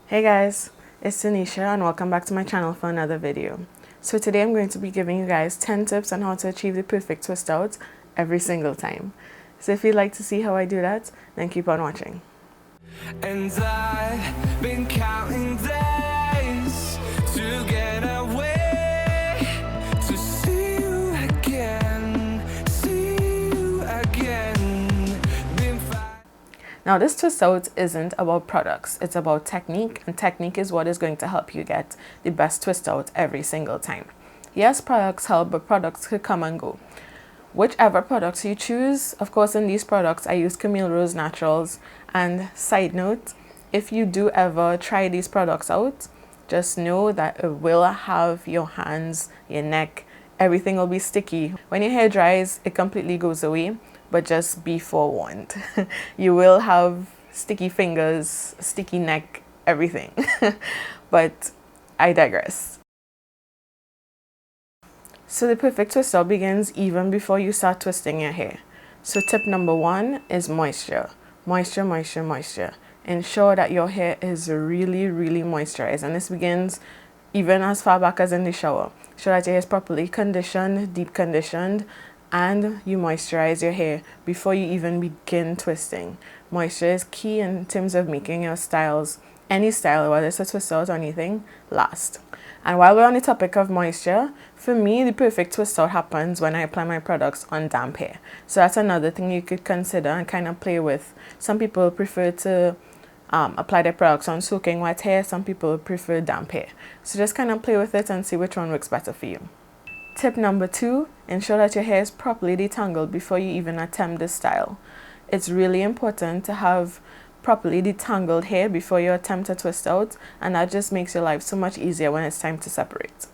Hey guys, it's Tanisha and welcome back to my channel for another video. So today I'm going to be giving you guys 10 tips on how to achieve the perfect twist out every single time. So if you'd like to see how I do that, then keep on watching. And I've been counting days to get away, to see you again, Now this twist out isn't about products, it's about technique, and technique is what is going to help you get the best twist out every single time. Yes, products help, but products could come and go. Whichever products you choose, of course in these products I use Camille Rose Naturals, and side note, if you do ever try these products out, just know that it will have your hands, your neck, everything will be sticky. When your hair dries, it completely goes away, but just be forewarned. You will have sticky fingers, sticky neck, everything. But I digress. So the perfect twist out begins even before you start twisting your hair. So tip number 1 is moisture. Moisture, moisture, moisture. Ensure that your hair is really, really moisturized. And this begins even as far back as in the shower. Ensure that your hair is properly conditioned, deep conditioned, and you moisturize your hair before you even begin twisting. Moisture is key in terms of making your styles, any style, whether it's a twist out or anything, last. And while we're on the topic of moisture, for me, the perfect twist out happens when I apply my products on damp hair. So that's another thing you could consider and kind of play with. Some people prefer to apply their products on soaking wet hair. Some people prefer damp hair. So just kind of play with it and see which one works better for you. Tip number 2, ensure that your hair is properly detangled before you even attempt this style. It's really important to have properly detangled hair before you attempt a twist out, and that just makes your life so much easier when it's time to separate.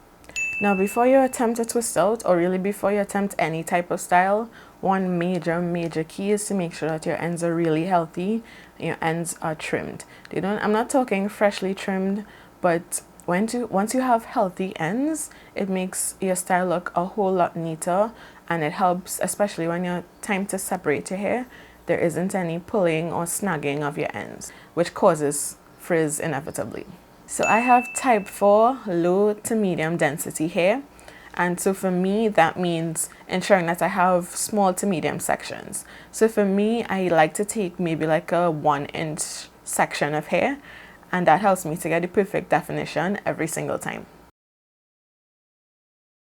Now before you attempt a twist out, or really before you attempt any type of style, one major key is to make sure that your ends are really healthy, your ends are trimmed. I'm not talking freshly trimmed, but once you have healthy ends, it makes your style look a whole lot neater, and it helps, especially when you're time to separate your hair, there isn't any pulling or snagging of your ends, which causes frizz inevitably. So I have type 4 low to medium density hair, and so for me that means ensuring that I have small to medium sections. So for me, I like to take maybe like a 1-inch section of hair, and that helps me to get the perfect definition every single time.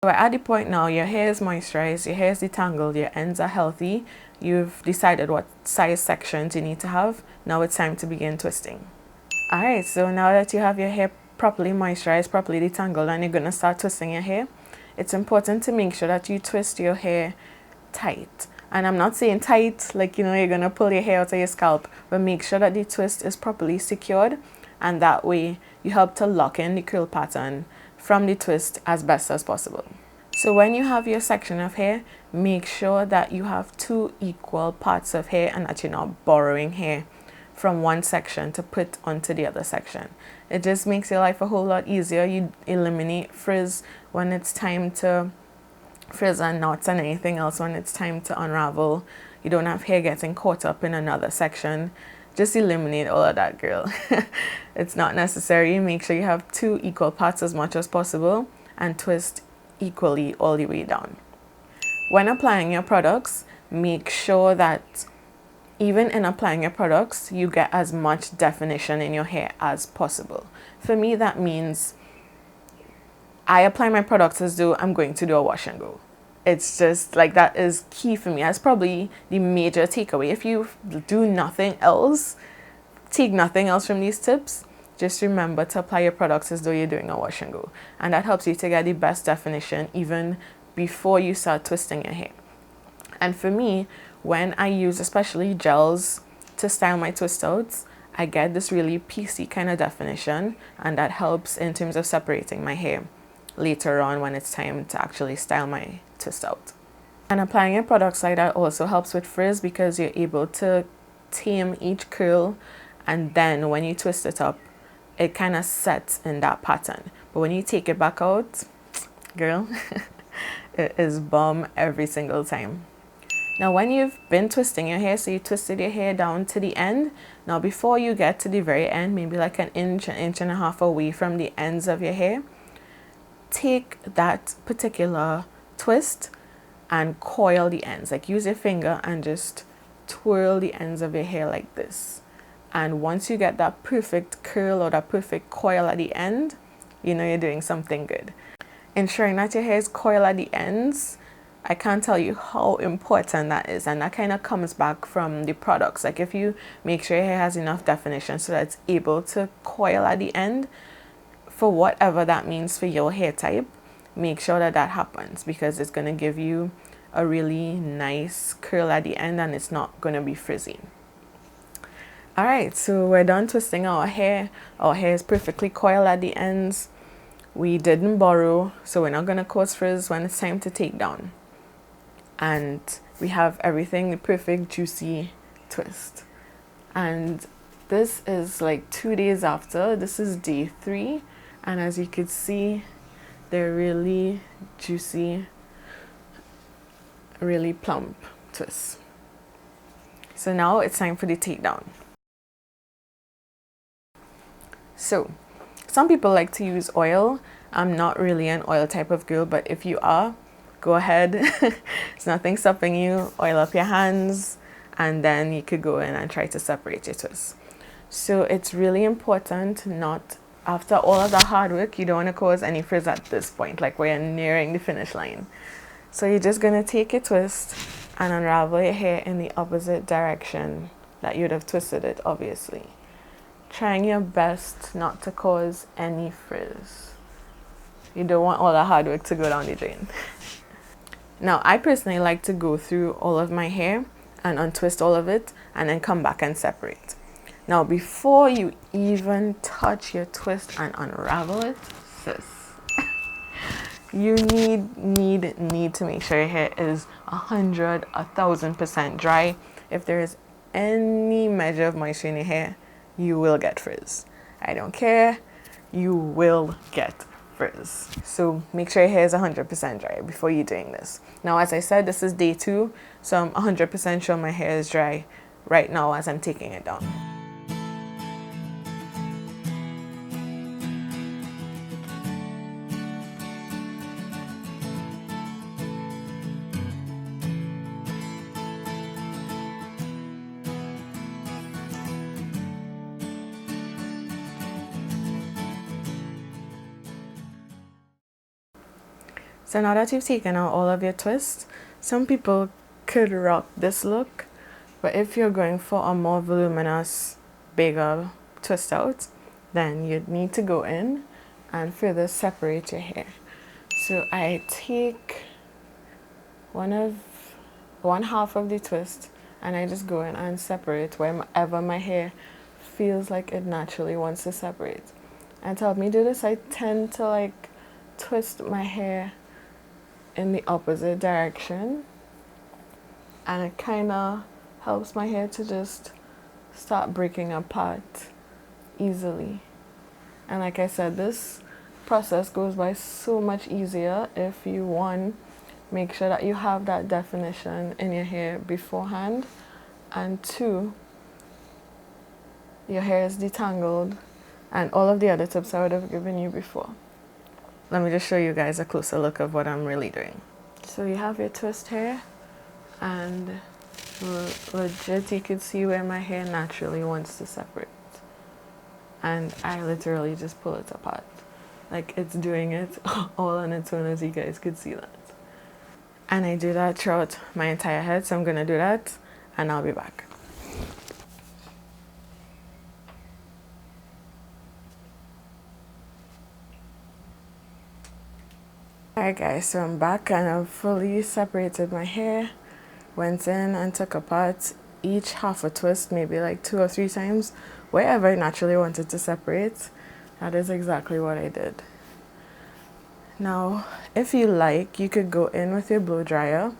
So at the point now, your hair is moisturized, your hair is detangled, your ends are healthy, you've decided what size sections you need to have. Now it's time to begin twisting. Alright, so now that you have your hair properly moisturized, properly detangled, and you're going to start twisting your hair, it's important to make sure that you twist your hair tight. And I'm not saying tight like, you're going to pull your hair out of your scalp, but make sure that the twist is properly secured, and that way you help to lock in the curl pattern from the twist as best as possible. So when you have your section of hair, make sure that you have 2 equal parts of hair and that you're not borrowing hair from one section to put onto the other section. It just makes your life a whole lot easier. You eliminate frizz when it's time to frizz and knots and anything else when it's time to unravel. You don't have hair getting caught up in another section. Just eliminate all of that, girl. It's not necessary. Make sure you have 2 equal parts as much as possible and twist equally all the way down. When applying your products, make sure that even in applying your products, you get as much definition in your hair as possible. For me, that means I apply my products as though I'm going to do a wash and go. It's just like, that is key for me. That's probably the major takeaway. If you do nothing else, take nothing else from these tips, just remember to apply your products as though you're doing a wash and go. And that helps you to get the best definition even before you start twisting your hair. And for me, when I use especially gels to style my twist outs, I get this really piecey kind of definition, and that helps in terms of separating my hair later on when it's time to actually style my twist out. And applying your products like that also helps with frizz because you're able to tame each curl, and then when you twist it up, it kind of sets in that pattern. But when you take it back out, girl, it is bomb every single time. Now when you've been twisting your hair, so you twisted your hair down to the end, Now before you get to the very end, maybe like an inch and a half away from the ends of your hair, take that particular twist and coil the ends. Like use your finger and just twirl the ends of your hair like this. And once you get that perfect curl or that perfect coil at the end, you know you're doing something good. Ensuring that your hair is coiled at the ends, I can't tell you how important that is, and that kind of comes back from the products. Like if you make sure your hair has enough definition so that it's able to coil at the end, for whatever that means for your hair type, make sure that that happens, because it's going to give you a really nice curl at the end and it's not going to be frizzy. Alright, so we're done twisting our hair. Our hair is perfectly coiled at the ends. We didn't borrow, so we're not going to cause frizz when it's time to take down. And we have everything, the perfect juicy twist. And this is like 2 days after. This is day 3. And as you can see, they're really juicy, really plump twists. So now it's time for the takedown. So some people like to use oil. I'm not really an oil type of girl, but if you are, go ahead. It's nothing stopping you. Oil up your hands and then you could go in and try to separate your twists. So it's really important not, after all of that hard work, you don't want to cause any frizz at this point, like we're nearing the finish line. So you're just going to take your twist and unravel your hair in the opposite direction that you'd have twisted it, obviously. Trying your best not to cause any frizz. You don't want all the hard work to go down the drain. Now, I personally like to go through all of my hair and untwist all of it and then come back and separate. Now, before you even touch your twist and unravel it, sis, you need to make sure your hair is 1,000% dry. If there is any measure of moisture in your hair, you will get frizz. I don't care, you will get frizz. So make sure your hair is 100% dry before you're doing this. Now, as I said, this is day 2, so I'm 100% sure my hair is dry right now as I'm taking it down. So now that you've taken out all of your twists, some people could rock this look, but if you're going for a more voluminous, bigger twist out, then you'd need to go in and further separate your hair. So I take one half of the twist and I just go in and separate wherever my hair feels like it naturally wants to separate. And to help me do this, I tend to like twist my hair in the opposite direction, and it kind of helps my hair to just start breaking apart easily. And like I said, this process goes by so much easier if you, one, make sure that you have that definition in your hair beforehand, and 2, your hair is detangled and all of the other tips I would have given you before. Let me just show you guys a closer look of what I'm really doing. So you have your twist hair, and legit you can see where my hair naturally wants to separate. And I literally just pull it apart. Like it's doing it all on its own, as you guys could see that. And I do that throughout my entire head, so I'm gonna do that and I'll be back. Alright guys, so I'm back and I've fully separated my hair. Went in and took apart each half a twist, maybe like 2 or 3 times, wherever I naturally wanted to separate. That is exactly what I did. Now, if you like, you could go in with your blow dryer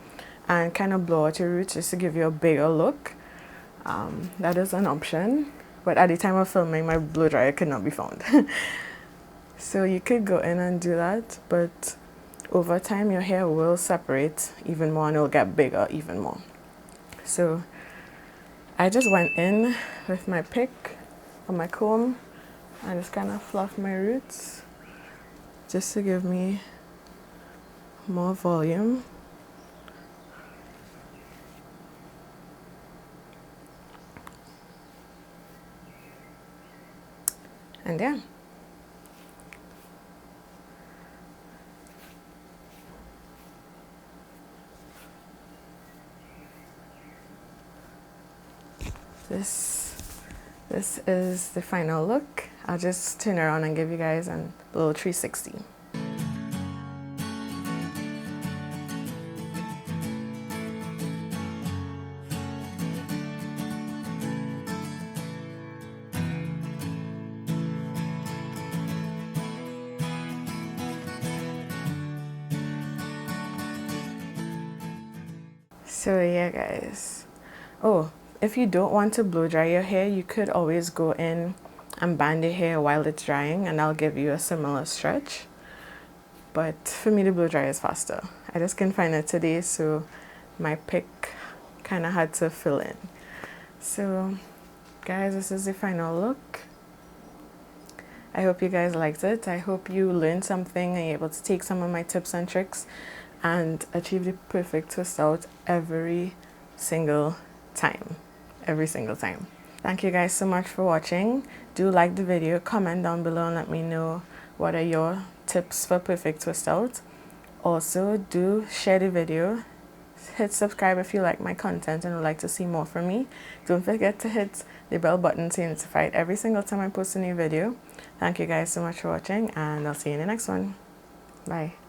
and kind of blow out your roots just to give you a bigger look. That is an option, but at the time of filming, my blow dryer could not be found. So you could go in and do that, but over time your hair will separate even more and it'll get bigger even more. So I just went in with my pick or my comb and just kind of fluff my roots just to give me more volume. And yeah. This is the final look. I'll just turn around and give you guys a little 360. So yeah guys. Oh, if you don't want to blow dry your hair, you could always go in and band your hair while it's drying and I'll give you a similar stretch. But for me, the blow dry is faster. I just couldn't find it today, so my pick kind of had to fill in. So guys, this is the final look. I hope you guys liked it. I hope you learned something and you're able to take some of my tips and tricks and achieve the perfect twist out every single time. Thank you guys so much for watching. Do like the video, comment down below and let me know what are your tips for perfect twist out. Also, do share the video. Hit subscribe if you like my content and would like to see more from me. Don't forget to hit the bell button to be notified every single time I post a new video. Thank you guys so much for watching and I'll see you in the next one. Bye.